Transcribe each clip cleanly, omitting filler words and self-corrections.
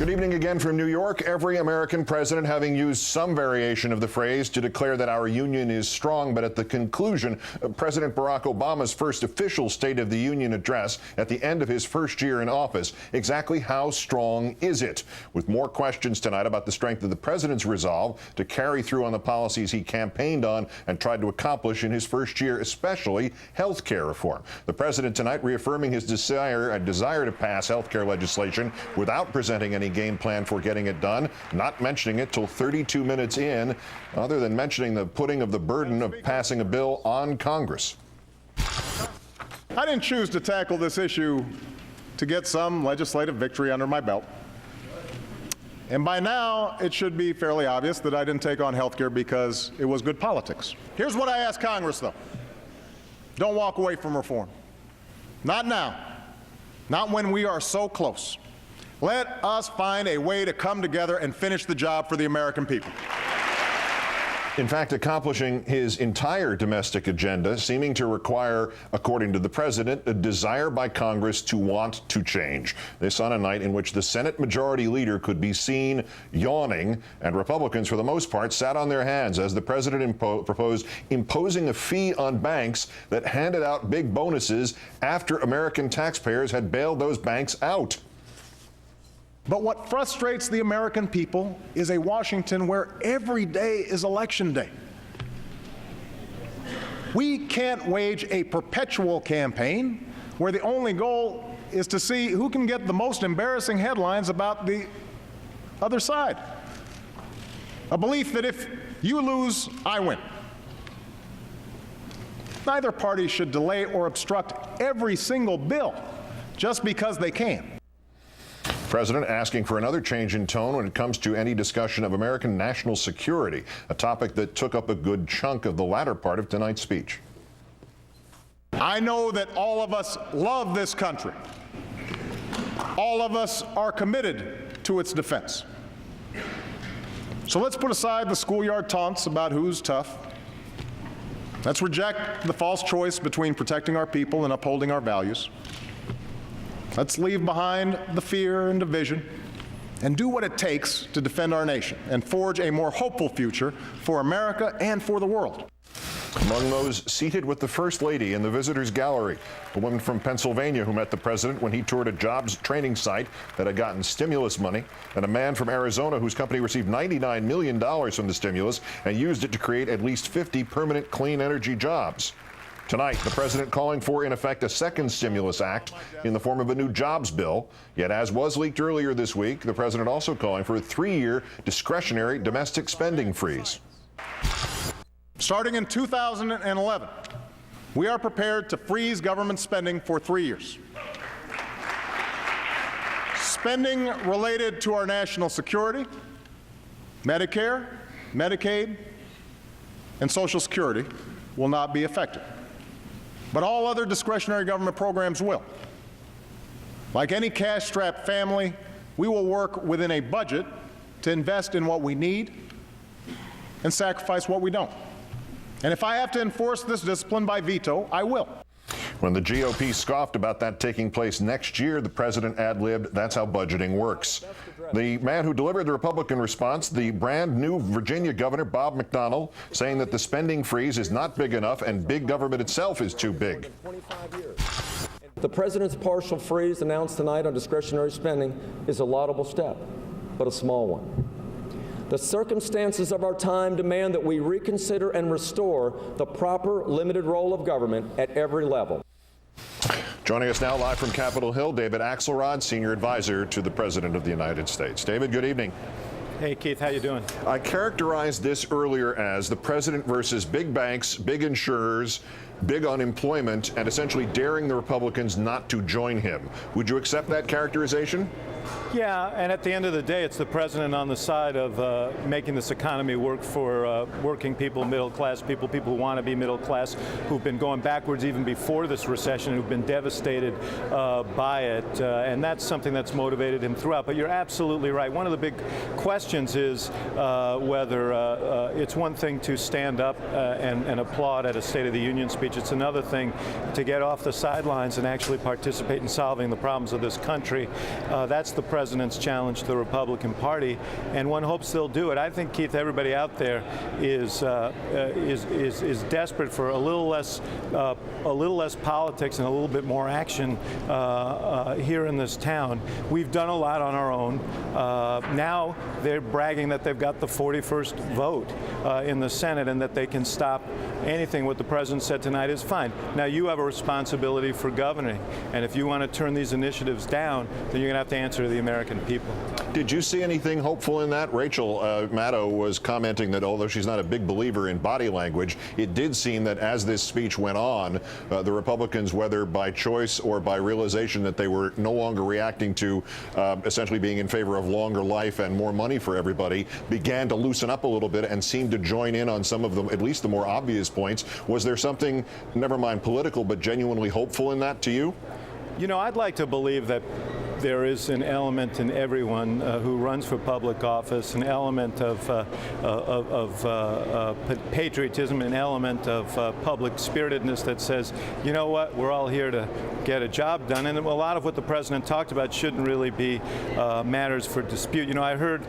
Good evening again from New York. Every American president having used some variation of the phrase to declare that our union is strong, but at the conclusion of President Barack Obama's first official State of the Union address at the end of his first year in office, exactly how strong is it? With more questions tonight about the strength of the president's resolve to carry through on the policies he campaigned on and tried to accomplish in his first year, especially health care reform. The president tonight reaffirming his desire to pass health care legislation without presenting any game plan for getting it done, not mentioning it till 32 minutes in, other than mentioning the putting of the burden of passing a bill on Congress. I didn't choose to tackle this issue to get some legislative victory under my belt. And by now, it should be fairly obvious that I didn't take on health care because it was good politics. Here's what I ask Congress, though. Don't walk away from reform. Not now. Not when we are so close. Let us find a way to come together and finish the job for the American people. In fact, accomplishing his entire domestic agenda, seeming to require, according to the president, a desire by Congress to want to change. This on a night in which the Senate Majority Leader could be seen yawning, and Republicans, for the most part, sat on their hands as the president proposed imposing a fee on banks that handed out big bonuses after American taxpayers had bailed those banks out. But what frustrates the American people is a Washington where every day is election day. We can't wage a perpetual campaign where the only goal is to see who can get the most embarrassing headlines about the other side. A belief that if you lose, I win. Neither party should delay or obstruct every single bill just because they can. President asking for another change in tone when it comes to any discussion of American national security, a topic that took up a good chunk of the latter part of tonight's speech. I know that all of us love this country. All of us are committed to its defense. So let's put aside the schoolyard taunts about who's tough. Let's reject the false choice between protecting our people and upholding our values. Let's leave behind the fear and division and do what it takes to defend our nation and forge a more hopeful future for America and for the world. Among those seated with the First Lady in the visitors' gallery, a woman from Pennsylvania who met the president when he toured a jobs training site that had gotten stimulus money, and a man from Arizona whose company received $99 million from the stimulus and used it to create at least 50 permanent clean energy jobs. Tonight, the president calling for, in effect, a second stimulus act in the form of a new jobs bill. Yet, as was leaked earlier this week, the president also calling for a 3-year discretionary domestic spending freeze. Starting in 2011, we are prepared to freeze government spending for 3 years. Spending related to our national security, Medicare, Medicaid, and Social Security will not be affected. But all other discretionary government programs will. Like any cash-strapped family, we will work within a budget to invest in what we need and sacrifice what we don't. And if I have to enforce this discipline by veto, I will. When the GOP scoffed about that taking place next year, the president ad-libbed, "That's how budgeting works." The man who delivered the Republican response, the brand new Virginia Governor Bob McDonnell, saying that the spending freeze is not big enough and big government itself is too big. The president's partial freeze announced tonight on discretionary spending is a laudable step, but a small one. The circumstances of our time demand that we reconsider and restore the proper limited role of government at every level. Joining us now live from Capitol Hill, David Axelrod, senior advisor to the President of the United States. David, good evening. Hey, Keith, how you doing? I characterized this earlier as the president versus big banks, big insurers, big unemployment, and essentially daring the Republicans not to join him. Would you accept that characterization? Yeah, and at the end of the day, it's the president on the side of making this economy work for working people, middle class people, people who want to be middle class, who've been going backwards even before this recession, who've been devastated by it. And that's something that's motivated him throughout. But you're absolutely right. One of the big questions is whether it's one thing to stand up and applaud at a State of the Union speech. speech. It's another thing to get off the sidelines and actually participate in solving the problems of this country. That's the president's challenge to the Republican Party, and one hopes they'll do it. I think, Keith, everybody out there is desperate for a little less politics and a little bit more action here in this town. We've done a lot on our own. Now they're bragging that they've got the 41st vote in the Senate and that they can stop anything. What the president said tonight is fine. Now you have a responsibility for governing, and if you want to turn these initiatives down, then you're going to have to answer to the American people. Did you see anything hopeful in that? Rachel Maddow was commenting that although she's not a big believer in body language, it did seem that as this speech went on, the Republicans, whether by choice or by realization that they were no longer reacting to essentially being in favor of longer life and more money for everybody, began to loosen up a little bit and seemed to join in on some of them, at least the more obvious points. Was there something, never mind political, but genuinely hopeful in that to you? You know, I'd like to believe that there is an element in everyone who runs for public office, an element of patriotism, an element of public spiritedness that says, you know what, we're all here to get a job done. And a lot of what the president talked about shouldn't really be matters for dispute. You know, I heard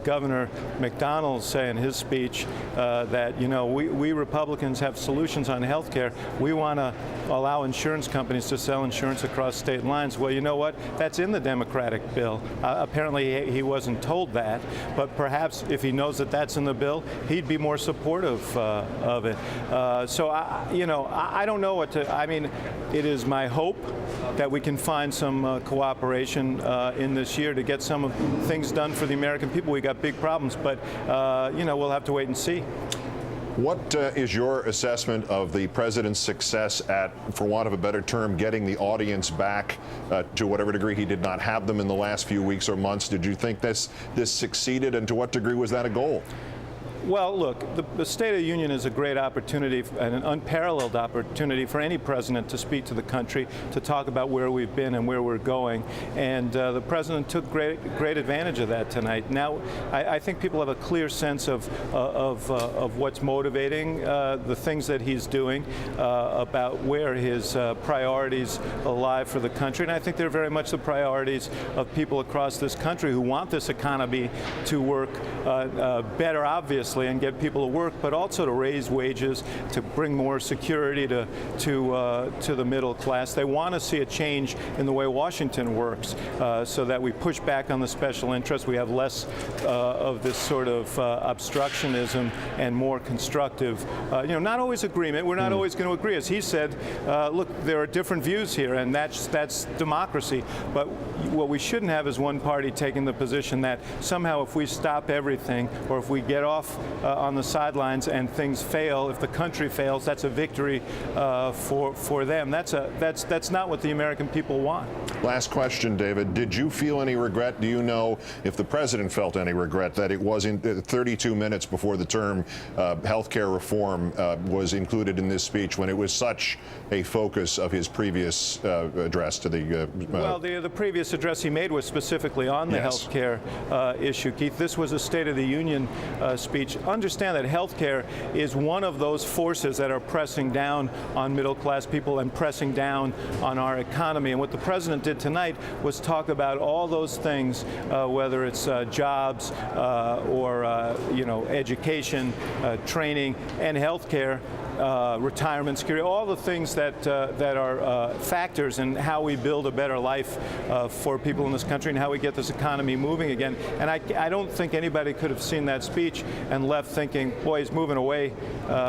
Governor McDonald say in his speech that, you know, we Republicans have solutions on health care. We want to allow insurance companies to sell insurance across state lines. Well, you know what? That's in the Democratic bill. Apparently he wasn't told that, but perhaps if he knows that that's in the bill, he'd be more supportive of it. So, I don't know what to, I mean, it is my hope that we can find some cooperation in this year to get some of things done for the American people. We got big problems, but, we'll have to wait and see. What is your assessment of the president's success at, for want of a better term, getting the audience back to whatever degree he did not have them in the last few weeks or months? Did you think this succeeded, and to what degree was that a goal? Well, look, the State of the Union is a great opportunity and an unparalleled opportunity for any president to speak to the country, to talk about where we've been and where we're going. And the president took great advantage of that tonight. Now, I think people have a clear sense of what's motivating the things that he's doing, about where his priorities lie for the country. And I think they're very much the priorities of people across this country who want this economy to work better, obviously, and get people to work, but also to raise wages, to bring more security to the middle class. They want to see a change in the way Washington works, so that we push back on the special interests. We have less of this sort of obstructionism and more constructive, not always agreement. We're not always going to agree. As he said, look, there are different views here, and that's democracy. But what we shouldn't have is one party taking the position that somehow if we stop everything, or if we get off on the sidelines and things fail, if the country fails, that's a victory for them. That's not what the American people want. Last question, David. Did you feel any regret? Do you know if the president felt any regret that it was in 32 minutes before the term health care reform was included in this speech, when it was such a focus of his previous address to the well, the previous address he made was specifically on the health care issue, Keith. This was a State of the Union speech. Understand that health care is one of those forces that are pressing down on middle-class people and pressing down on our economy. And what the president did tonight was talk about all those things, whether it's jobs or education, training, and health care. Retirement security, all the things that are factors in how we build a better life for people in this country and how we get this economy moving again. And I don't think anybody could have seen that speech and left thinking, boy, he's moving away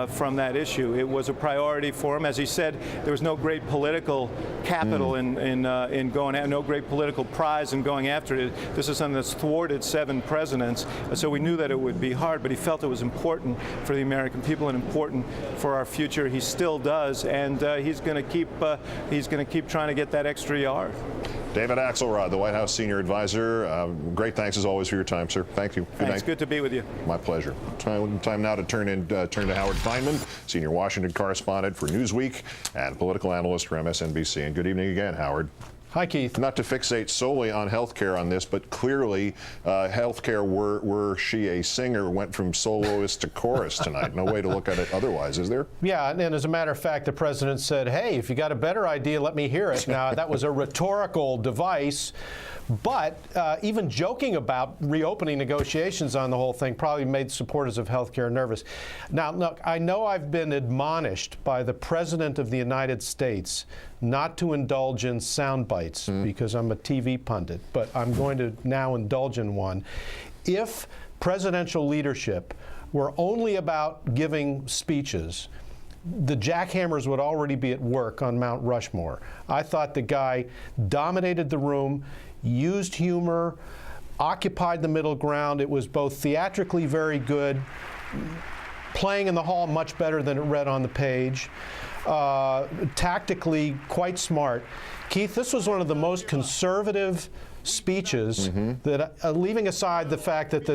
from that issue. It was a priority for him. As he said, there was no great political capital in going out, no great political prize in going after it. This is something that's thwarted 7 presidents, so we knew that it would be hard, but he felt it was important for the American people and important for our future. He still does, and he's going to keep trying to get that extra yard. David Axelrod, the White House senior advisor. Great thanks as always for your time, sir. Thank you. Good Thanks. night. Good to be with you. My pleasure. Time now to turn to Howard Fineman, senior Washington correspondent for Newsweek and political analyst for MSNBC. And good evening again, Howard. Hi, Keith. Not to fixate solely on healthcare on this, but clearly healthcare, were she a singer, went from soloist to chorus tonight. No way to look at it otherwise, is there? Yeah, and as a matter of fact, the president said, hey, if you got a better idea, let me hear it. Now, that was a rhetorical device, but even joking about reopening negotiations on the whole thing probably made supporters of healthcare nervous. Now, look, I know I've been admonished by the President of the United States not to indulge in sound bites because I'm a TV pundit, but I'm going to now indulge in one. If presidential leadership were only about giving speeches, the jackhammers would already be at work on Mount Rushmore. I thought the guy dominated the room, used humor, occupied the middle ground. It was both theatrically very good, playing in the hall much better than it read on the page, tactically quite smart. Keith, this was one of the most conservative speeches that, leaving aside the fact that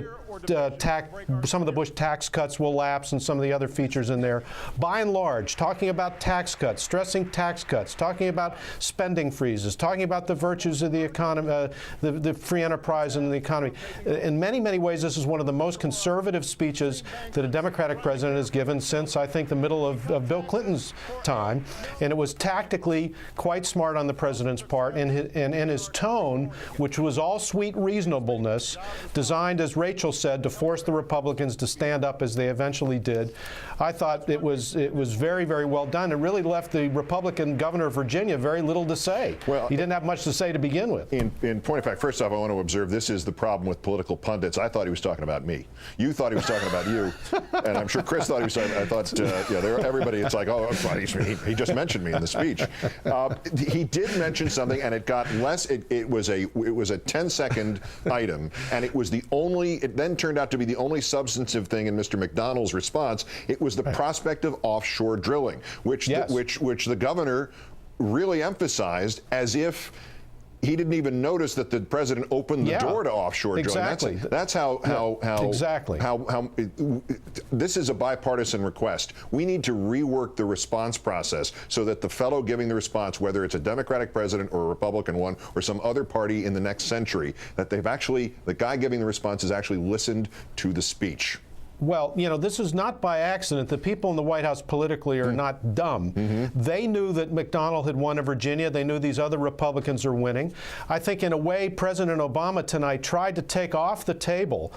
some of the Bush tax cuts will lapse and some of the other features in there, by and large, talking about tax cuts, stressing tax cuts, talking about spending freezes, talking about the virtues of the economy, the free enterprise and the economy. In many, many ways, this is one of the most conservative speeches that a Democratic president has given since, I think, the middle of Bill Clinton's time. And it was tactically quite smart on the president's part, and in his tone, which was all sweet reasonableness, designed, as Rachel said, to force the Republicans to stand up as they eventually did. I thought it was very, very well done. It really left the Republican governor of Virginia very little to say. Well, he didn't have much to say to begin with. In point of fact, first off, I want to observe this is the problem with political pundits. I thought he was talking about me. You thought he was talking about you, and I'm sure Chris thought he was talking. I thought, everybody. It's like, oh, he just mentioned me in the speech. He did mention something, and it got less. It was a 10-second item, and it was the only. It then turned out to be the only substantive thing in Mr. McDonnell's response. It was the prospect of offshore drilling, which the governor really emphasized as if he didn't even notice that the president opened the door to offshore drilling. That's how this is a bipartisan request. We need to rework the response process so that the fellow giving the response, whether it's a Democratic president or a Republican one or some other party in the next century, that the guy giving the response has actually listened to the speech. Well, this is not by accident. The people in the White House politically are not dumb. They knew that McDonnell had won in Virginia. They knew these other Republicans are winning. I think, in a way, President Obama tonight tried to take off the table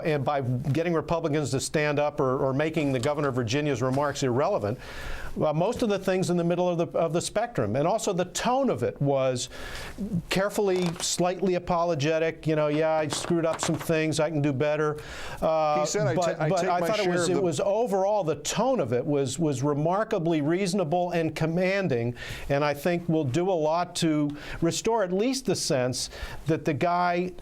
and by getting Republicans to stand up or making the governor of Virginia's remarks irrelevant. Most of the things in the middle of the spectrum. And also the tone of it was carefully, slightly apologetic. I screwed up some things. I can do better. He said, I thought it was overall, the tone of it was remarkably reasonable and commanding, and I think will do a lot to restore at least the sense that the guy,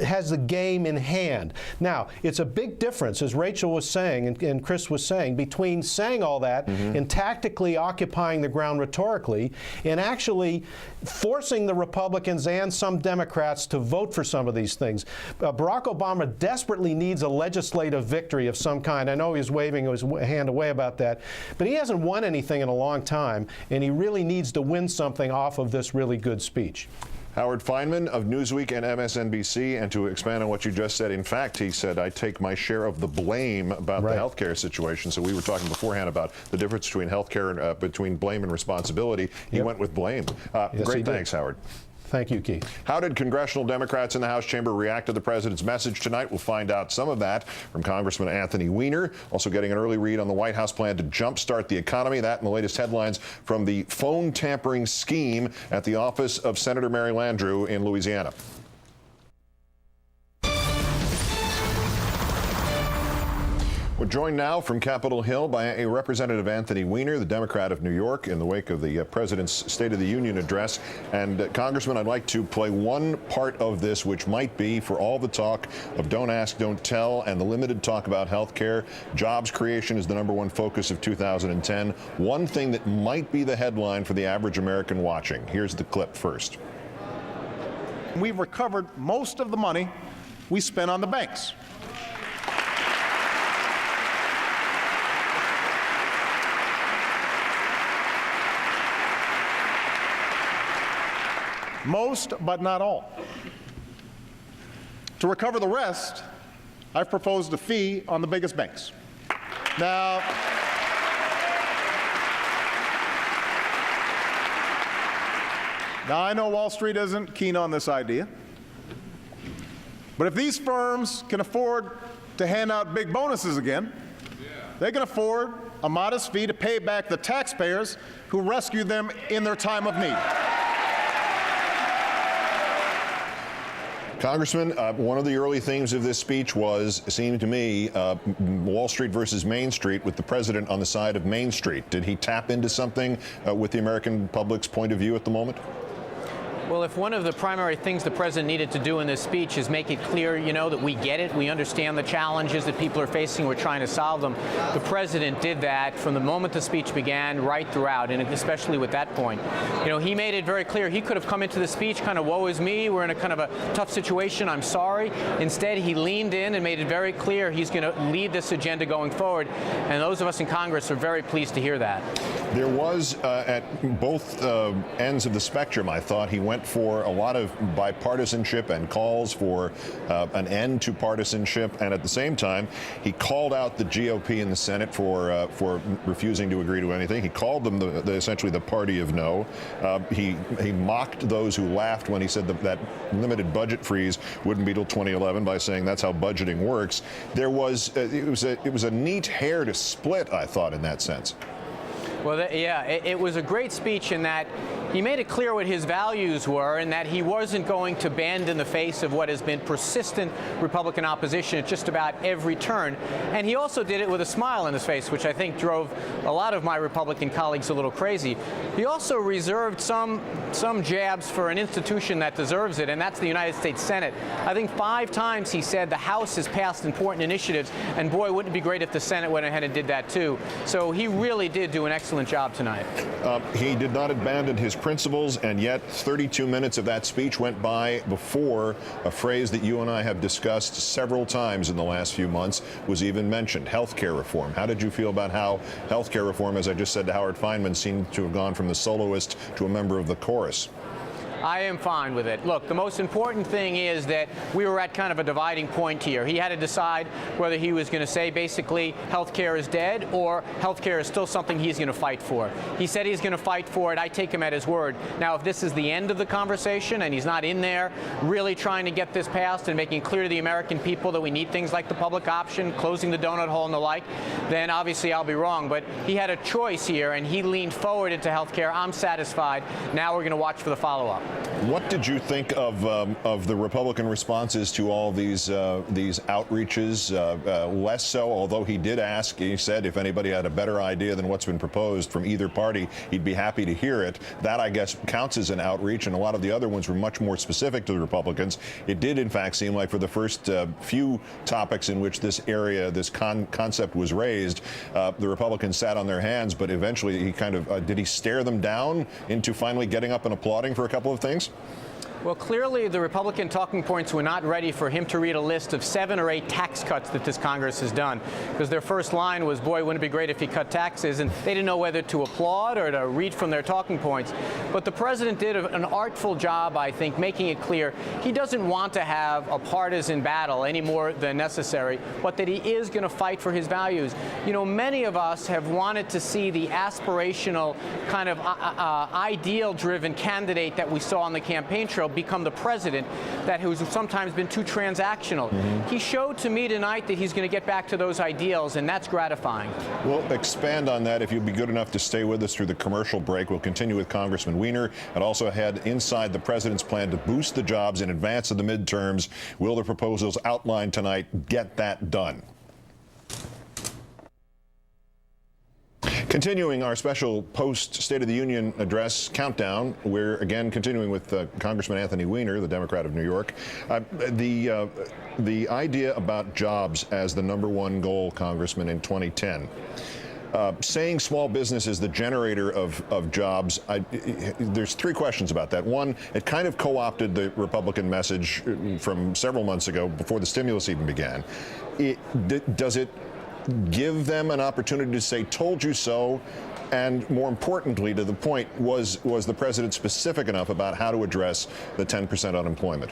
has the game in hand. Now, it's a big difference, as Rachel was saying and Chris was saying, between saying all that and tactically occupying the ground rhetorically and actually forcing the Republicans and some Democrats to vote for some of these things. Barack Obama desperately needs a legislative victory of some kind. I know he was waving his hand away about that, but he hasn't won anything in a long time, and he really needs to win something off of this really good speech. Howard Fineman of Newsweek and MSNBC, and to expand on what you just said, in fact, he said, I take my share of the blame about the healthcare situation. So we were talking beforehand about the difference between healthcare, between blame and responsibility. He went with blame. Great, thanks, Howard. Thank you, Keith. How did congressional Democrats in the House chamber react to the president's message tonight? We'll find out some of that from Congressman Anthony Weiner. Also getting an early read on the White House plan to jumpstart the economy. That and the latest headlines from the phone tampering scheme at the office of Senator Mary Landrieu in Louisiana. We're joined now from Capitol Hill by a Representative Anthony Weiner, the Democrat of New York, in the wake of the President's State of the Union address. And Congressman, I'd like to play one part of this, which might be, for all the talk of don't ask, don't tell, and the limited talk about health care, jobs creation is the #1 focus of 2010. One thing that might be the headline for the average American watching. Here's the clip first. We've recovered most of the money we spent on the banks. most but not all. To recover the rest, I've proposed a fee on the biggest banks. Now, I know Wall Street isn't keen on this idea, but if these firms can afford to hand out big bonuses again, they can afford a modest fee to pay back the taxpayers who rescued them in their time of need. Congressman, one of the early themes of this speech seemed to me, Wall Street versus Main Street, with the president on the side of Main Street. Did he tap into something with the American public's point of view at the moment? Well, if one of the primary things the president needed to do in this speech is make it clear, that we get it, we understand the challenges that people are facing, we're trying to solve them, the president did that from the moment the speech began right throughout, and especially with that point. He made it very clear he could have come into the speech kind of, woe is me, we're in a kind of a tough situation, I'm sorry. Instead, he leaned in and made it very clear he's going to lead this agenda going forward, and those of us in Congress are very pleased to hear that. There was, at both ends of the spectrum, I thought, he went for a lot of bipartisanship and calls for an end to partisanship, and at the same time, he called out the GOP in the Senate for refusing to agree to anything. He called them essentially the party of no. He mocked those who laughed when he said that limited budget freeze wouldn't be till 2011 by saying that's how budgeting works. It was a neat hair to split, I thought, in that sense. Well, it was a great speech in that he made it clear what his values were and that he wasn't going to bend in the face of what has been persistent Republican opposition at just about every turn. And he also did it with a smile on his face, which I think drove a lot of my Republican colleagues a little crazy. He also reserved some jabs for an institution that deserves it, and that's the United States Senate. I think 5 times he said the House has passed important initiatives, and boy, wouldn't it be great if the Senate went ahead and did that too. So he really did do an excellent job tonight. He did not abandon his principles, and yet 32 minutes of that speech went by before a phrase that you and I have discussed several times in the last few months was even mentioned: health care reform. How did you feel about how health care reform, as I just said to Howard Fineman, seemed to have gone from the soloist to a member of the chorus? I am fine with it. Look, the most important thing is that we were at kind of a dividing point here. He had to decide whether he was going to say basically health care is dead or health care is still something he's going to fight for. He said he's going to fight for it. I take him at his word. Now, if this is the end of the conversation and he's not in there really trying to get this passed and making clear to the American people that we need things like the public option, closing the donut hole and the like, then obviously I'll be wrong. But he had a choice here, and he leaned forward into health care. I'm satisfied. Now we're going to watch for the follow-up. What did you think of the Republican responses to all these outreaches? Less so, although he did ask, he said if anybody had a better idea than what's been proposed from either party, he'd be happy to hear it. That, I guess, counts as an outreach, and a lot of the other ones were much more specific to the Republicans. It did, in fact, seem like for the first few topics in which this concept was raised, the Republicans sat on their hands, but eventually he kind of, did he stare them down into finally getting up and applauding for a couple of things? Well, clearly the Republican talking points were not ready for him to read a list of 7 or 8 tax cuts that this Congress has done, because their first line was, boy, wouldn't it be great if he cut taxes, and they didn't know whether to applaud or to read from their talking points. But the president did an artful job, I think, making it clear he doesn't want to have a partisan battle any more than necessary, but that he is going to fight for his values. Many of us have wanted to see the aspirational kind of ideal-driven candidate that we saw on the campaign trail become the president, that who's sometimes been too transactional. He showed to me tonight that he's going to get back to those ideals, and that's gratifying. We'll expand on that if you'd be good enough to stay with us through the commercial break. We'll continue with Congressman Wiener and also head inside the president's plan to boost the jobs in advance of the midterms. Will the proposals outlined tonight get that done? Continuing our special post-State of the Union address countdown, we're again continuing with Congressman Anthony Wiener, the Democrat of New York. The idea about jobs as the #1 goal, Congressman, in 2010. Saying small business is the generator of jobs, there's 3 questions about that. One, it kind of co-opted the Republican message from several months ago before the stimulus even began. Does it give them an opportunity to say, told you so, And more importantly, to the point, was the president specific enough about how to address the 10% unemployment?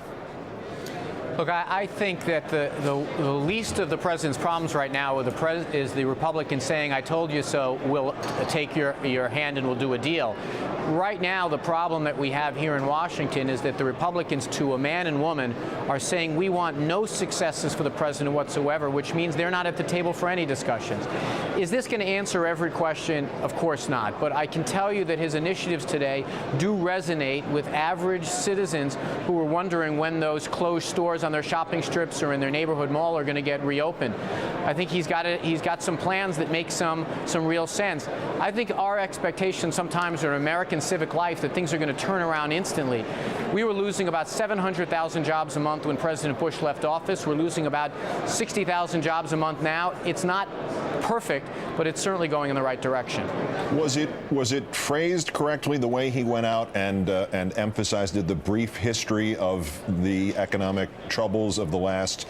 Look, I think that the least of the president's problems right now is the Republicans saying, "I told you so, we'll take your hand and we'll do a deal." Right now, the problem that we have here in Washington is that the Republicans, to a man and woman, are saying we want no successes for the president whatsoever, which means they're not at the table for any discussions. Is this going to answer every question? Of course not. But I can tell you that his initiatives today do resonate with average citizens who are wondering when those closed stores on their shopping strips or in their neighborhood mall are going to get reopened. I think he's got some plans that make some real sense. I think our expectations sometimes are American civic life that things are going to turn around instantly. We were losing about 700,000 jobs a month when President Bush left office. We're losing about 60,000 jobs a month now. It's not perfect, but it's certainly going in the right direction. Was it phrased correctly the way he went out and emphasized the brief history of the economic troubles of the last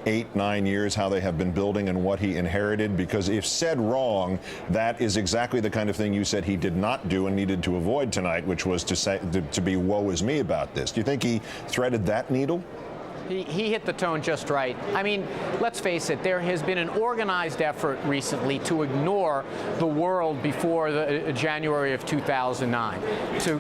8-9 years, how they have been building and what he inherited? Because if said wrong, that is exactly the kind of thing you said he did not do and needed to avoid tonight, which was to be woe is me about this. Do you think he threaded that needle? He hit the tone just right. I mean, let's face it, there has been an organized effort recently to ignore the world before January of 2009, to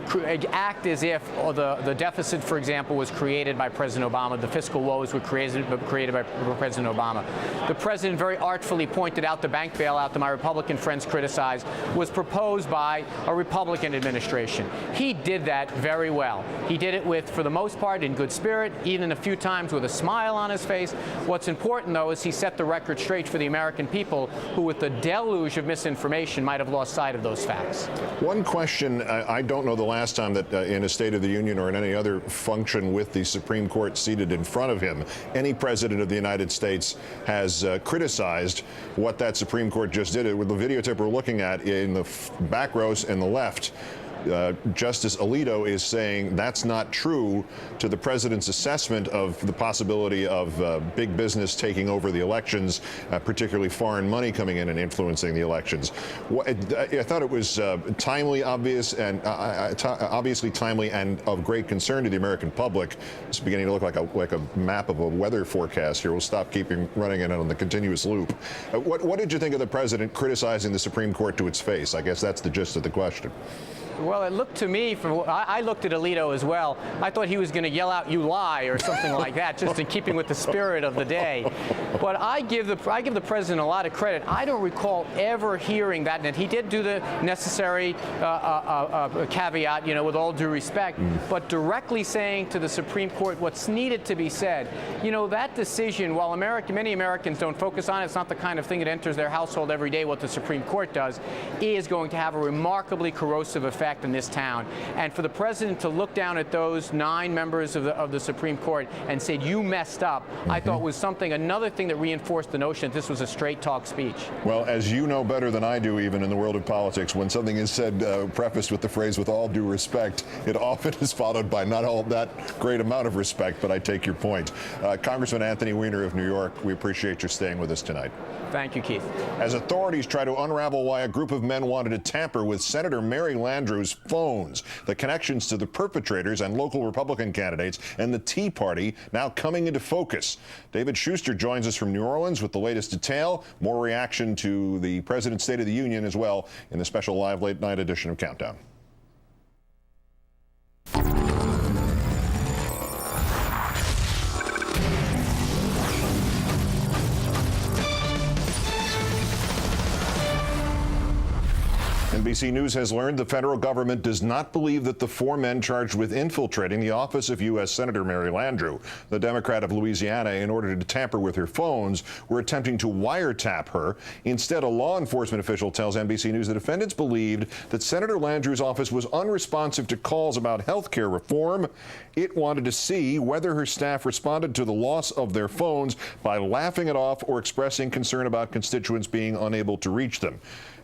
act as if the deficit, for example, was created by President Obama, the fiscal woes were created by President Obama. The president very artfully pointed out the bank bailout that my Republican friends criticized was proposed by a Republican administration. He did that very well. He did it for the most part, in good spirit, even a few times with a smile on his face. What's important, though, is he set the record straight for the American people who, with the deluge of misinformation, might have lost sight of those facts. One question, I don't know the last time that in a State of the Union or in any other function with the Supreme Court seated in front of him, any president of the United States has criticized what that Supreme Court just did. With the videotape we're looking at in the back rows and the left, Justice Alito is saying that's not true to the president's assessment of the possibility of big business taking over the elections, particularly foreign money coming in and influencing the elections. I thought it was timely, obviously timely, and of great concern to the American public. It's beginning to look like a map of a weather forecast here. We'll stop running it on the continuous loop. What did you think of the president criticizing the Supreme Court to its face? I guess that's the gist of the question. Well, it looked to me, I looked at Alito as well. I thought he was going to yell out, "You lie," or something like that, just in keeping with the spirit of the day. But I give the president a lot of credit. I don't recall ever hearing that, and he did do the necessary caveat, with all due respect, but directly saying to the Supreme Court what's needed to be said. That decision, while many Americans don't focus on it, it's not the kind of thing that enters their household every day, what the Supreme Court does, is going to have a remarkably corrosive effect in this town. And for the president to look down at those 9 members of the Supreme Court and say, "You messed up," I thought was another thing that reinforced the notion that this was a straight talk speech. Well, as you know better than I do, even in the world of politics, when something is said prefaced with the phrase "with all due respect," it often is followed by not all that great amount of respect, but I take your point. Congressman Anthony Weiner of New York, we appreciate your staying with us tonight. Thank you, Keith. As authorities try to unravel why a group of men wanted to tamper with Senator Mary Landrieu's phones, the connections to the perpetrators and local Republican candidates and the Tea Party now coming into focus. David Schuster joins us from New Orleans with the latest detail. More reaction to the President's State of the Union as well in the special live late night edition of Countdown. NBC News has learned the federal government does not believe that the 4 men charged with infiltrating the office of U.S. Senator Mary Landrieu, the Democrat of Louisiana, in order to tamper with her phones, were attempting to wiretap her. Instead, a law enforcement official tells NBC News the defendants believed that Senator Landrieu's office was unresponsive to calls about health care reform. It wanted to see whether her staff responded to the loss of their phones by laughing it off or expressing concern about constituents being unable to reach them.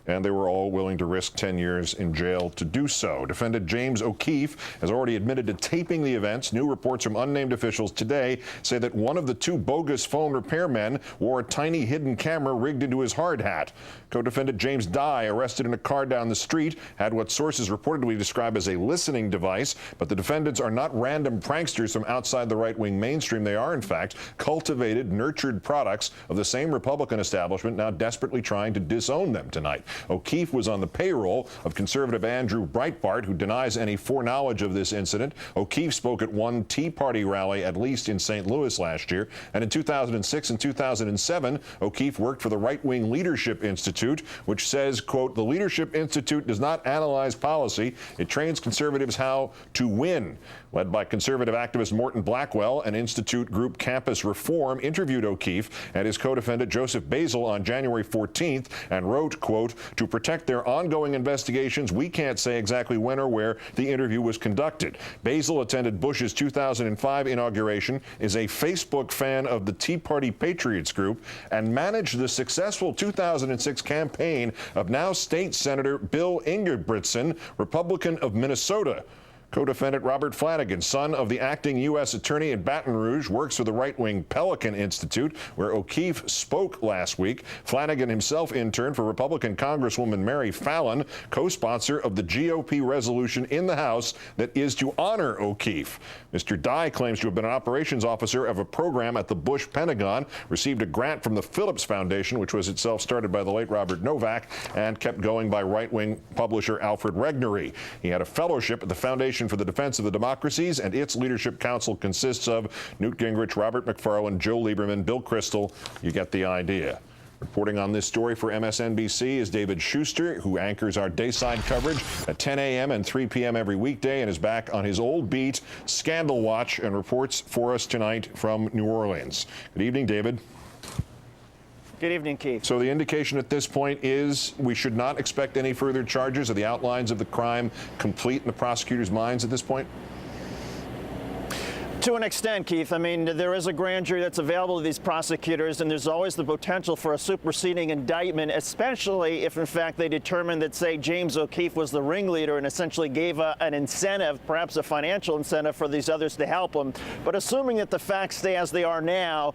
and they were all willing to risk 10 years in jail to do so. Defendant James O'Keefe has already admitted to taping the events. New reports from unnamed officials today say that one of the two bogus phone repairmen wore a tiny hidden camera rigged into his hard hat. Co-defendant James Dye, arrested in a car down the street, had what sources reportedly describe as a listening device, but the defendants are not random pranksters from outside the right-wing mainstream. They are, in fact, cultivated, nurtured products of the same Republican establishment now desperately trying to disown them tonight. O'Keefe was on the payroll of conservative Andrew Breitbart, who denies any foreknowledge of this incident. O'Keefe spoke at one Tea Party rally, at least in St. Louis last year, and in 2006 and 2007, O'Keefe worked for the Right-Wing Leadership Institute, which says, quote, "The Leadership Institute does not analyze policy. It trains conservatives how to win." Led by conservative activist Morton Blackwell, an Institute group, Campus Reform, interviewed O'Keefe and his co-defendant Joseph Basil on January 14th and wrote, quote, "To protect their ongoing investigations, we can't say exactly when or where the interview was conducted." Basil attended Bush's 2005 inauguration, is a Facebook fan of the Tea Party Patriots group, and managed the successful 2006 campaign of now State Senator Bill Ingebrigtsen, Republican of Minnesota. Co-defendant Robert Flanagan, son of the acting U.S. attorney in Baton Rouge, works for the right-wing Pelican Institute, where O'Keefe spoke last week. Flanagan himself interned for Republican Congresswoman Mary Fallin, co-sponsor of the GOP resolution in the House that is to honor O'Keefe. Mr. Dye claims to have been an operations officer of a program at the Bush Pentagon, received a grant from the Phillips Foundation, which was itself started by the late Robert Novak, and kept going by right-wing publisher Alfred Regnery. He had a fellowship at the Foundation for the Defense of the Democracies, and its leadership council consists of Newt Gingrich, Robert McFarlane, Joe Lieberman, Bill Kristol. You get the idea. Reporting on this story for MSNBC is David Schuster, who anchors our dayside coverage at 10 a.m. and 3 p.m. every weekday and is back on his old beat, Scandal Watch, and reports for us tonight from New Orleans. Good evening, David. Good evening, Keith. So the indication at this point is we should not expect any further charges. Are the outlines of the crime complete in the prosecutors' minds at this point? To an extent, Keith. I mean, there is a grand jury that's available to these prosecutors, and there's always the potential for a superseding indictment, especially if, in fact, they determine that, say, James O'Keefe was the ringleader and essentially gave an incentive, perhaps a financial incentive, for these others to help him. But assuming that the facts stay as they are now,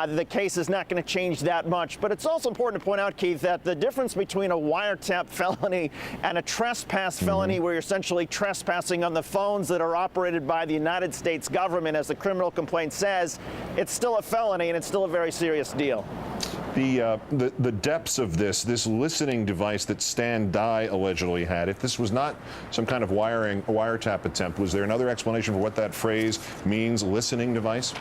the case is not going to change that much. But it's also important to point out, Keith, that the difference between a wiretap felony and a trespass felony, where you're essentially trespassing on the phones that are operated by the United States government, as the criminal complaint says, it's still a felony and it's still a very serious deal. The depths of this listening device that Stan Dye allegedly had, if this was not some kind of wiretap attempt, was there another explanation for what that phrase means, listening device?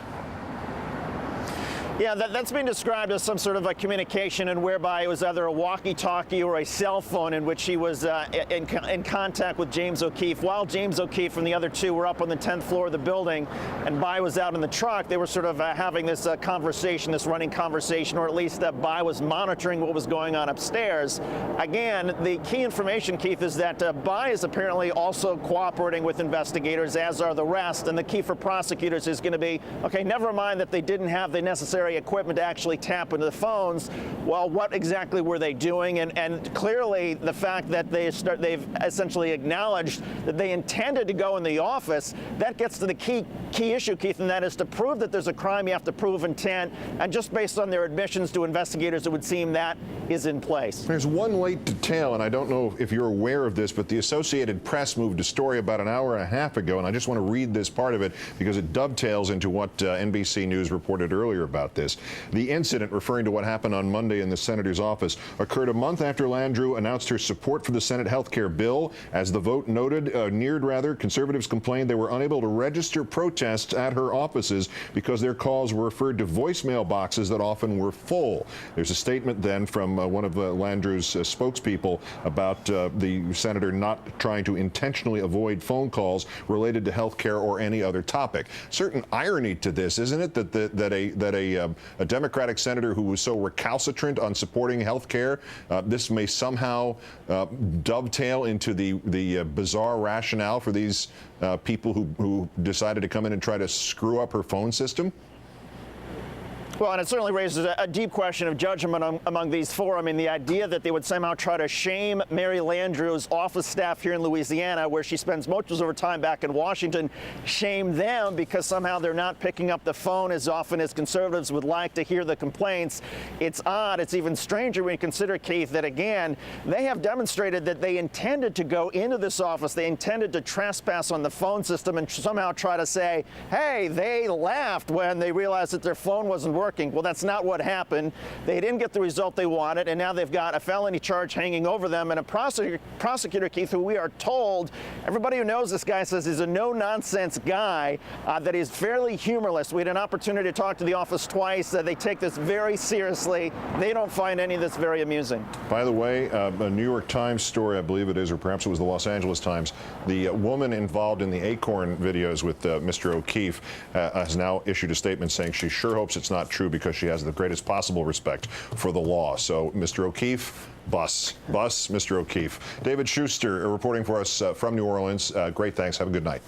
Yeah, that's been described as some sort of a communication, and whereby it was either a walkie-talkie or a cell phone in which he was in contact with James O'Keefe. While James O'Keefe and the other two were up on the 10th floor of the building and Bai was out in the truck, they were sort of having this conversation, this running conversation, or at least that Bai was monitoring what was going on upstairs. Again, the key information, Keith, is that Bai is apparently also cooperating with investigators, as are the rest, and the key for prosecutors is going to be, okay, never mind that they didn't have the necessary equipment to actually tap into the phones. Well, what exactly were they doing? And clearly, the fact that they've essentially acknowledged that they intended to go in the office, that gets to the key issue, Keith, and that is to prove that there's a crime, you have to prove intent. And just based on their admissions to investigators, it would seem that is in place. There's one late detail, and I don't know if you're aware of this, but the Associated Press moved a story about an hour and a half ago, and I just want to read this part of it because it dovetails into what NBC News reported earlier about this. The incident, referring to what happened on Monday in the senator's office, occurred a month after Landrieu announced her support for the Senate health care bill. As the vote neared, conservatives complained they were unable to register protests at her offices because their calls were referred to voicemail boxes that often were full. There's a statement then from one of Landrieu's spokespeople about the senator not trying to intentionally avoid phone calls related to health care or any other topic. Certain irony to this, isn't it, that a Democratic senator who was so recalcitrant on supporting health care, this may somehow dovetail into the bizarre rationale for these people who decided to come in and try to screw up her phone system? Well, and it certainly raises a deep question of judgment among these four. I mean, the idea that they would somehow try to shame Mary Landrieu's office staff here in Louisiana, where she spends most of her time back in Washington, shame them because somehow they're not picking up the phone as often as conservatives would like to hear the complaints. It's odd. It's even stranger when you consider, Keith, that again, they have demonstrated that they intended to go into this office. They intended to trespass on the phone system and somehow try to say, hey, they laughed when they realized that their phone wasn't working. Well, that's not what happened. They didn't get the result they wanted, and now they've got a felony charge hanging over them. And a prosecutor, Keith, who we are told, everybody who knows this guy says he's a no-nonsense guy, that is fairly humorless. We had an opportunity to talk to the office twice. They take this very seriously. They don't find any of this very amusing. By the way, a New York Times story, I believe it is, or perhaps it was the Los Angeles Times, the woman involved in the Acorn videos with Mr. O'Keefe has now issued a statement saying she sure hopes it's not true because she has the greatest possible respect for the law. So, Mr. O'Keefe, bus, Mr. O'Keefe. David Schuster reporting for us from New Orleans. Great, thanks. Have a good night.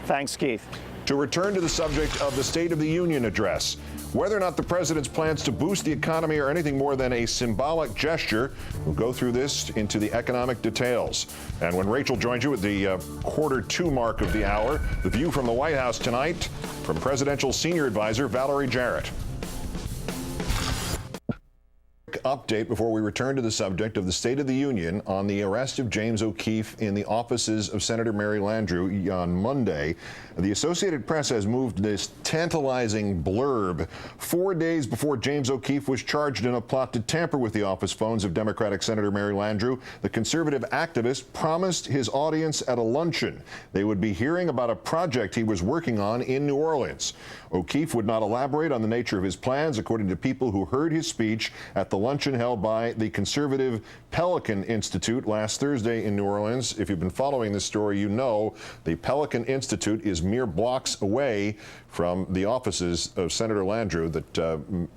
Thanks, Keith. To return to the subject of the State of the Union address, whether or not the president's plans to boost the economy are anything more than a symbolic gesture, we'll go through this into the economic details. And when Rachel joins you at the 1:45 mark of the hour, the view from the White House tonight from presidential senior advisor Valerie Jarrett. Update before we return to the subject of the State of the Union on the arrest of James O'Keefe in the offices of Senator Mary Landrieu on Monday. The Associated Press has moved this tantalizing blurb 4 days before James O'Keefe was charged in a plot to tamper with the office phones of Democratic Senator Mary Landrieu. The conservative activist promised his audience at a luncheon they would be hearing about a project he was working on in New Orleans. O'Keefe would not elaborate on the nature of his plans, according to people who heard his speech at the luncheon held by the conservative Pelican Institute last Thursday in New Orleans. If you've been following this story, you know the Pelican Institute is mere blocks away from the offices of Senator Landrieu that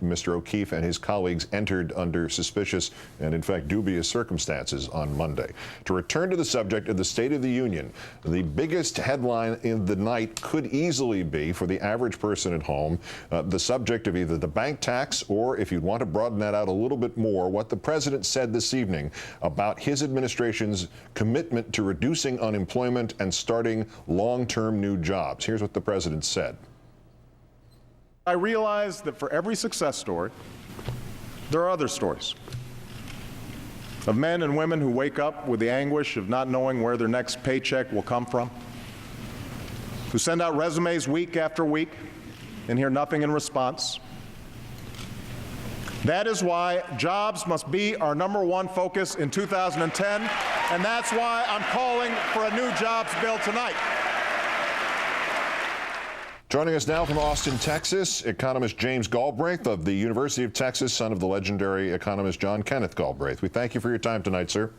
Mr. O'Keefe and his colleagues entered under suspicious and, in fact, dubious circumstances on Monday. To return to the subject of the State of the Union, the biggest headline in the night could easily be, for the average person at home, the subject of either the bank tax or, if you'd want to broaden that out a little bit more, what the president said this evening about his administration's commitment to reducing unemployment and starting long-term new jobs. Here's what the president said. I realize that for every success story, there are other stories of men and women who wake up with the anguish of not knowing where their next paycheck will come from, who send out resumes week after week and hear nothing in response. That is why jobs must be our #1 focus in 2010, and that's why I'm calling for a new jobs bill tonight. Joining us now from Austin, Texas, economist James Galbraith of the University of Texas, son of the legendary economist John Kenneth Galbraith. We thank you for your time tonight, sir.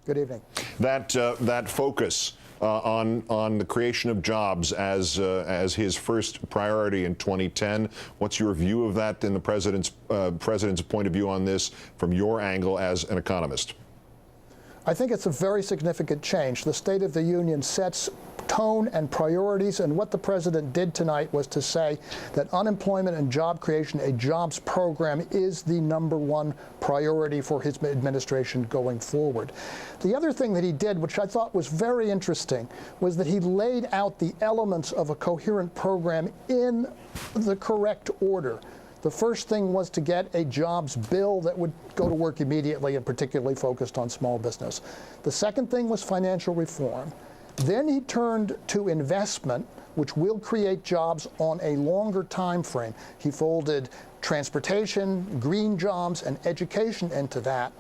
Good evening. That focus on the creation of jobs as his first priority in 2010. What's your view of that in the president's point of view on this from your angle as an economist? I think it's a very significant change. The State of the Union sets tone and priorities, and what the president did tonight was to say that unemployment and job creation, a jobs program, is the #1 priority for his administration going forward. The other thing that he did, which I thought was very interesting, was that he laid out the elements of a coherent program in the correct order. The first thing was to get a jobs bill that would go to work immediately and particularly focused on small business. The second thing was financial reform. Then he turned to investment, which will create jobs on a longer time frame. He folded transportation, green jobs, and education into that.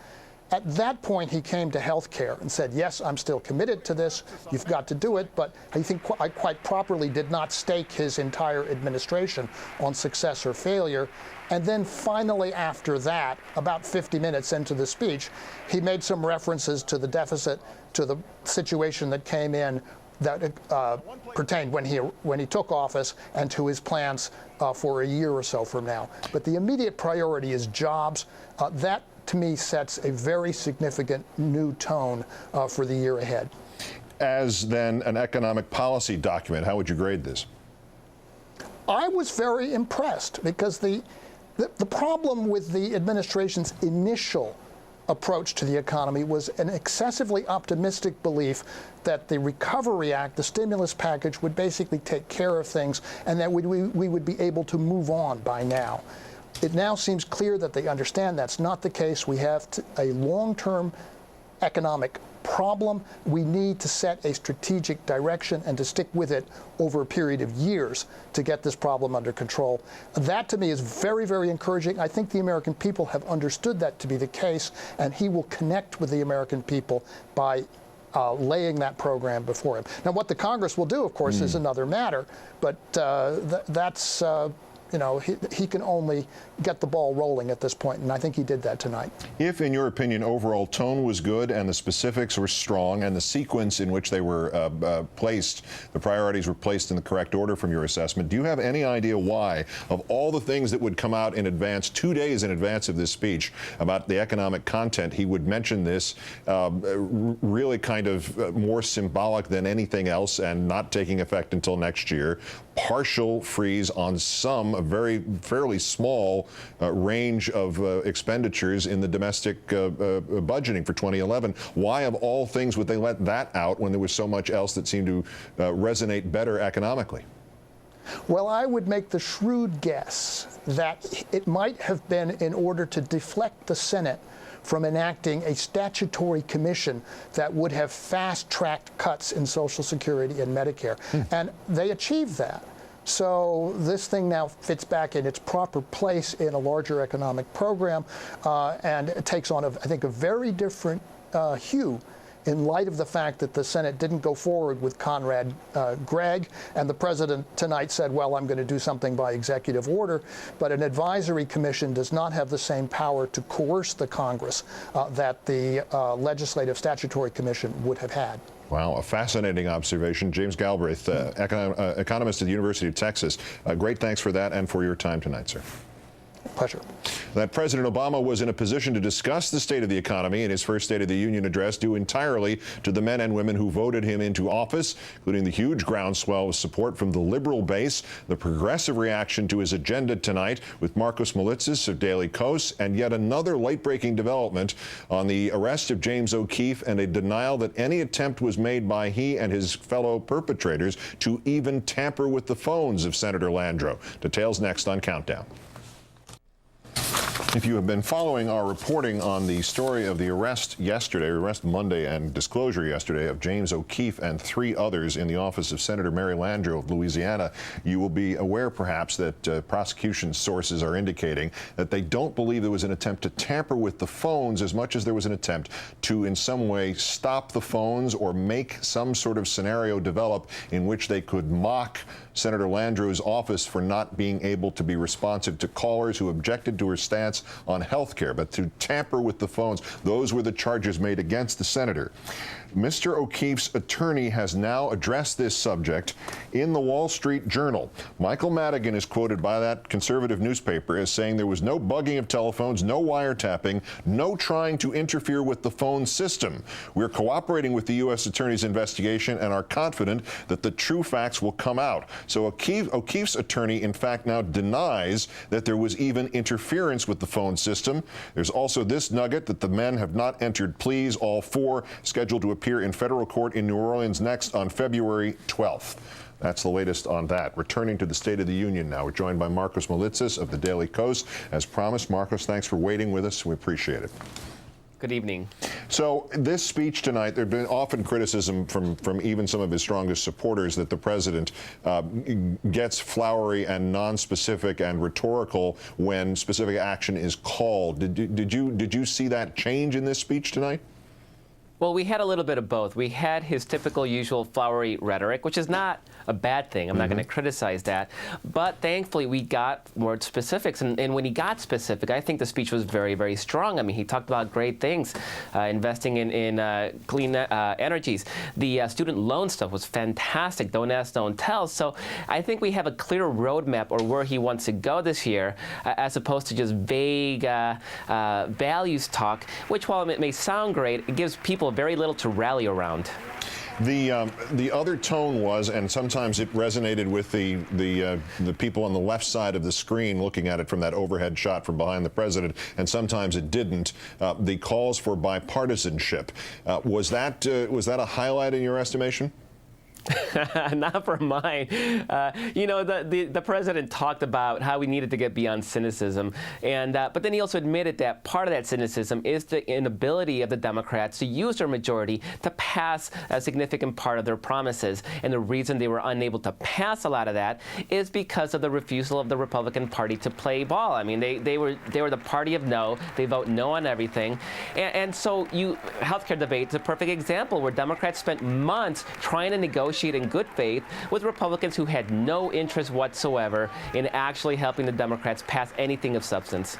At that point, he came to health care and said, yes, I'm still committed to this. You've got to do it. But I think I quite properly did not stake his entire administration on success or failure. And then finally, after that, about 50 minutes into the speech, he made some references to the deficit, to the situation that came in that pertained when he took office, and to his plans for a year or so from now. But the immediate priority is jobs. That, to me, sets a very significant new tone for the year ahead. As then an economic policy document, how would you grade this? I was very impressed because the problem with the administration's initial approach to the economy was an excessively optimistic belief that the Recovery Act, the stimulus package, would basically take care of things and that we would be able to move on by now. It now seems clear that they understand that's not the case. We have a long-term economic problem. We need to set a strategic direction and to stick with it over a period of years to get this problem under control. That, to me, is very, very encouraging. I think the American people have understood that to be the case, and he will connect with the American people by laying that program before him. Now, what the Congress will do, of course, is another matter, but that's you know, he can only get the ball rolling at this point, and I think he did that tonight. If, in your opinion, overall tone was good and the specifics were strong and the sequence in which they were placed, the priorities were placed in the correct order from your assessment, do you have any idea why, of all the things that would come out in advance, 2 days in advance of this speech, about the economic content, he would mention this really kind of more symbolic than anything else and not taking effect until next year, partial freeze on some, a fairly small range of expenditures in the domestic budgeting for 2011. Why, of all things, would they let that out when there was so much else that seemed to resonate better economically? Well, I would make the shrewd guess that it might have been in order to deflect the Senate from enacting a statutory commission that would have fast-tracked cuts in Social Security and Medicare. And they achieved that. So this thing now fits back in its proper place in a larger economic program, and it takes on, I think, a very different hue in light of the fact that the Senate didn't go forward with Conrad Gregg, and the president tonight said, well, I'm going to do something by executive order, but an advisory commission does not have the same power to coerce the Congress that the legislative statutory commission would have had. Wow, a fascinating observation. James Galbraith, economist at the University of Texas. Great thanks for that and for your time tonight, sir. Pleasure. That President Obama was in a position to discuss the state of the economy in his first State of the Union address due entirely to the men and women who voted him into office, including the huge groundswell of support from the liberal base, the progressive reaction to his agenda tonight with Marcos Molitzis of Daily Kos, and yet another late-breaking development on the arrest of James O'Keefe and a denial that any attempt was made by he and his fellow perpetrators to even tamper with the phones of Senator Landrieu. Details next on Countdown. If you have been following our reporting on the story of the arrest Monday and disclosure yesterday of James O'Keefe and 3 others in the office of Senator Mary Landrieu of Louisiana, you will be aware perhaps that prosecution sources are indicating that they don't believe there was an attempt to tamper with the phones as much as there was an attempt to in some way stop the phones or make some sort of scenario develop in which they could mock Senator Landrieu's office for not being able to be responsive to callers who objected to her stance on health care, but to tamper with the phones. Those were the charges made against the senator. Mr. O'Keefe's attorney has now addressed this subject in the Wall Street Journal. Michael Madigan is quoted by that conservative newspaper as saying there was no bugging of telephones, no wiretapping, no trying to interfere with the phone system. We're cooperating with the U.S. Attorney's investigation and are confident that the true facts will come out. So O'Keefe's attorney, in fact, now denies that there was even interference with the phone system. There's also this nugget that the men have not entered pleas, all 4 scheduled to appear in federal court in New Orleans next on February 12th. That's the latest on that. Returning to the State of the Union now. We're joined by Marcos Molitzis of the Daily Kos. As promised, Marcos, thanks for waiting with us. We appreciate it. Good evening. So this speech tonight, there's been often criticism from even some of his strongest supporters that the president gets flowery and non-specific and rhetorical when specific action is called. Did you see that change in this speech tonight? Well, we had a little bit of both. We had his typical usual flowery rhetoric, which is not a bad thing. I'm not going to criticize that. But thankfully, we got more specifics. And when he got specific, I think the speech was very, very strong. I mean, he talked about great things, investing in clean energies. The student loan stuff was fantastic. Don't ask, don't tell. So I think we have a clear roadmap or where he wants to go this year, as opposed to just vague values talk, which, while it may sound great, it gives people very little to rally around. The other tone was, and sometimes it resonated with the people on the left side of the screen looking at it from that overhead shot from behind the president, and sometimes it didn't. The calls for bipartisanship, was that a highlight in your estimation? Not for mine. You know, the president talked about how we needed to get beyond cynicism, and but then he also admitted that part of that cynicism is the inability of the Democrats to use their majority to pass a significant part of their promises. And the reason they were unable to pass a lot of that is because of the refusal of the Republican Party to play ball. I mean, they were the party of no. They vote no on everything, and so healthcare debate is a perfect example where Democrats spent months trying to negotiate in good faith with Republicans who had no interest whatsoever in actually helping the Democrats pass anything of substance.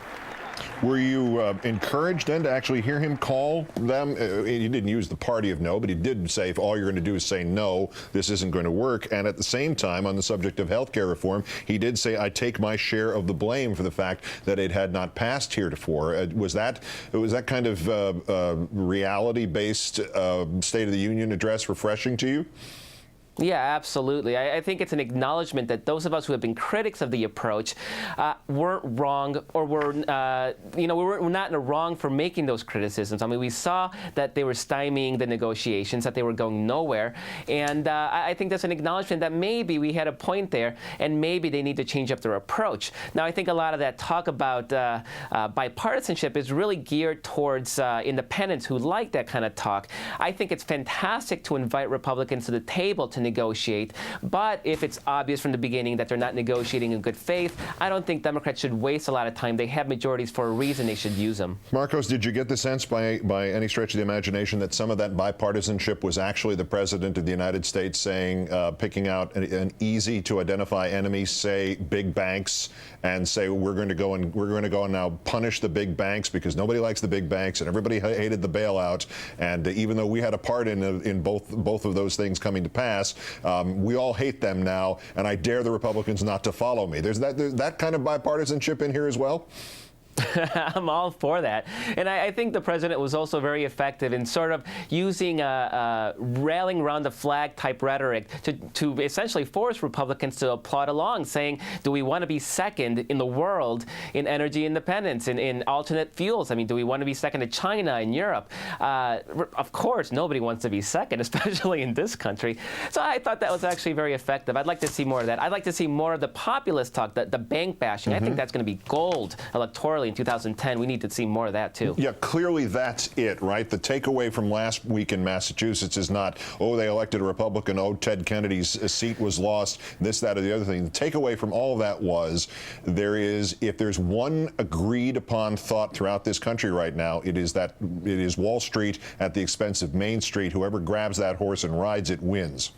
Were you encouraged then to actually hear him call them? He didn't use the party of no, but he did say if all you're going to do is say no, this isn't going to work. And at the same time, on the subject of health care reform, he did say, I take my share of the blame for the fact that it had not passed heretofore. Was that kind of reality-based State of the Union address refreshing to you? Yeah, absolutely. I think it's an acknowledgement that those of us who have been critics of the approach weren't wrong, or we're not in a wrong for making those criticisms. I mean, we saw that they were stymieing the negotiations, that they were going nowhere, and I think that's an acknowledgement that maybe we had a point there, and maybe they need to change up their approach. Now, I think a lot of that talk about bipartisanship is really geared towards independents who like that kind of talk. I think it's fantastic to invite Republicans to the table to negotiate, but if it's obvious from the beginning that they're not negotiating in good faith, I don't think Democrats should waste a lot of time. They have majorities for a reason. They should use them. Marcos, did you get the sense by any stretch of the imagination that some of that bipartisanship was actually the President of the United States saying, picking out an easy to identify enemy, say big banks, and say we're going to go and now punish the big banks because nobody likes the big banks and everybody hated the bailout, and even though we had a part in both of those things coming to pass, we all hate them now, and I dare the Republicans not to follow me. There's that kind of bipartisanship in here as well? I'm all for that. And I think the president was also very effective in sort of using railing around the flag type rhetoric to essentially force Republicans to applaud along, saying, do we want to be second in the world in energy independence, in alternate fuels? I mean, do we want to be second to China and Europe? Of course, nobody wants to be second, especially in this country. So I thought that was actually very effective. I'd like to see more of that. I'd like to see more of the populist talk, the bank bashing. I think that's going to be gold electorally in 2010. We need to see more of that, too. Yeah, clearly that's it, right? The takeaway from last week in Massachusetts is not, oh, they elected a Republican, oh, Ted Kennedy's seat was lost, this, that, or the other thing. The takeaway from all of that was if there's one agreed upon thought throughout this country right now, it is Wall Street at the expense of Main Street. Whoever grabs that horse and rides it wins.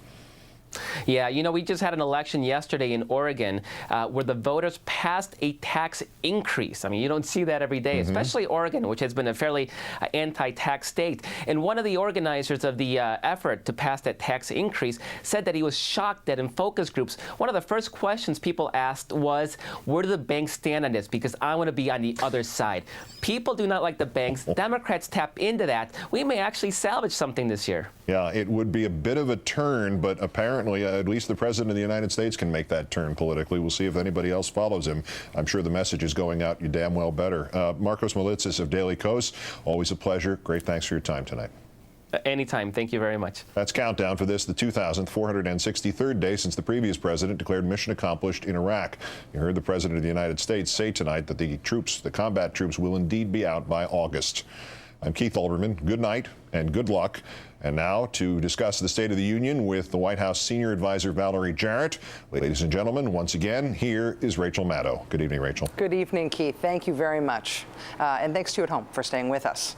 Yeah, you know, we just had an election yesterday in Oregon where the voters passed a tax increase. I mean, you don't see that every day, especially Oregon, which has been a fairly anti-tax state. And one of the organizers of the effort to pass that tax increase said that he was shocked that in focus groups, one of the first questions people asked was, where do the banks stand on this? Because I want to be on the other side. People do not like the banks. Democrats tap into that. We may actually salvage something this year. Yeah, it would be a bit of a turn, but apparently at least the President of the United States can make that turn politically. We'll see if anybody else follows him. I'm sure the message is going out you damn well better. Marcos Malitsis of Daily Kos, always a pleasure. Great thanks for your time tonight. Anytime. Thank you very much. That's Countdown for this, the 2,463rd day since the previous president declared mission accomplished in Iraq. You heard the President of the United States say tonight that the combat troops will indeed be out by August. I'm Keith Olbermann. Good night and good luck. And now to discuss the State of the Union with the White House Senior Advisor Valerie Jarrett. Ladies and gentlemen, once again, here is Rachel Maddow. Good evening, Rachel. Good evening, Keith. Thank you very much. And thanks to you at home for staying with us.